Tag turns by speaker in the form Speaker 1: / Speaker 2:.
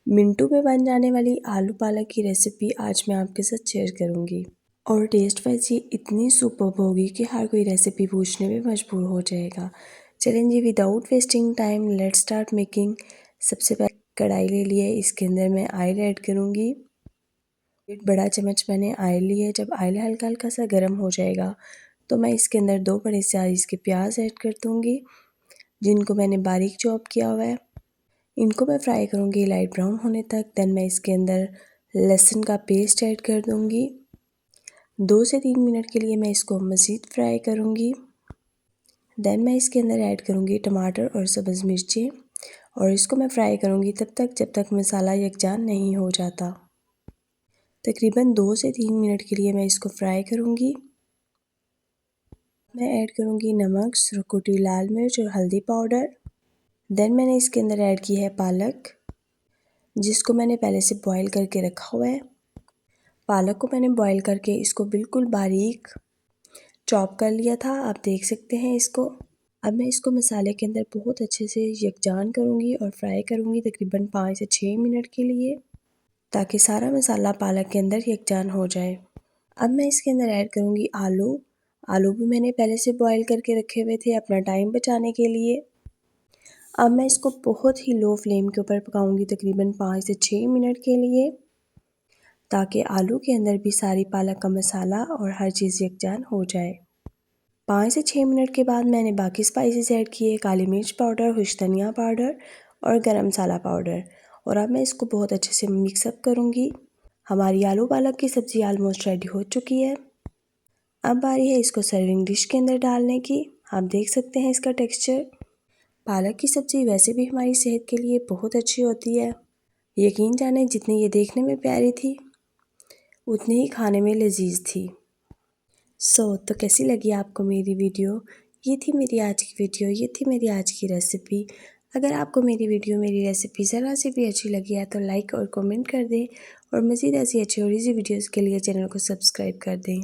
Speaker 1: मिनटों में बन जाने वाली आलू पालक की रेसिपी आज मैं आपके साथ शेयर करूंगी और टेस्ट वाइज ये इतनी सुपर्ब होगी कि हर कोई रेसिपी पूछने में मजबूर हो जाएगा। चलें जी, without wasting time let's start making. सबसे पहले कढ़ाई ले लिया है, इसके अंदर मैं ऑयल ऐड करूंगी। एक बड़ा चम्मच मैंने ऑयल लिया है। जब ऑयल हल्का हल्का सा गर्म हो जाएगा तो मैं इसके अंदर 2 बड़े साइज़ के प्याज ऐड कर दूंगी, जिनको मैंने बारीक चॉप किया हुआ है। इनको मैं फ्राई करूँगी लाइट ब्राउन होने तक। देन मैं इसके अंदर लहसुन का पेस्ट ऐड कर दूँगी। 2 से 3 मिनट के लिए मैं इसको मज़ीद फ्राई करूँगी। देन मैं इसके अंदर ऐड करूँगी टमाटर और सब्ज़ मिर्चें और इसको मैं फ्राई करूँगी तब तक जब तक मसाला यकजान नहीं हो जाता। तकरीबन 2 से 3 मिनट के लिए मैं इसको फ्राई करूँगी। मैं ऐड करूँगी नमक, सुरकुटी लाल मिर्च और हल्दी पाउडर। देन मैंने इसके अंदर ऐड की है पालक, जिसको मैंने पहले से बॉईल करके रखा हुआ है। पालक को मैंने बॉईल करके इसको बिल्कुल बारीक चॉप कर लिया था, आप देख सकते हैं इसको। अब मैं इसको मसाले के अंदर बहुत अच्छे से यकजान करूँगी और फ्राई करूँगी तकरीबन 5 से 6 मिनट के लिए, ताकि सारा मसाला पालक के अंदर यकजान हो जाए। अब मैं इसके अंदर ऐड करूँगी आलू। आलू भी मैंने पहले से बॉईल करके रखे हुए थे अपना टाइम बचाने के लिए। अब मैं इसको बहुत ही लो फ्लेम के ऊपर पकाऊंगी तकरीबन 5 से 6 मिनट के लिए, ताकि आलू के अंदर भी सारी पालक का मसाला और हर चीज़ यकजान हो जाए। 5 से 6 मिनट के बाद मैंने बाकी स्पाइसेस ऐड किए, काली मिर्च पाउडर, खुश्क धनिया पाउडर और गरम मसाला पाउडर। और अब मैं इसको बहुत अच्छे से मिक्सअप करूँगी। हमारी आलू पालक की सब्ज़ी ऑलमोस्ट रेडी हो चुकी है। अब बारी है इसको सर्विंग डिश के अंदर डालने की। आप देख सकते हैं इसका टेक्स्चर। पालक की सब्ज़ी वैसे भी हमारी सेहत के लिए बहुत अच्छी होती है। यकीन जाने जितनी ये देखने में प्यारी थी उतनी ही खाने में लजीज थी। तो कैसी लगी आपको मेरी वीडियो? ये थी मेरी आज की वीडियो, ये थी मेरी आज की रेसिपी। अगर आपको मेरी वीडियो, मेरी रेसिपी ज़रा सी भी अच्छी लगी है तो लाइक और कमेंट कर दें और मज़ीद ऐसी अच्छी और इजी वीडियोज़ के लिए चैनल को सब्सक्राइब कर दें।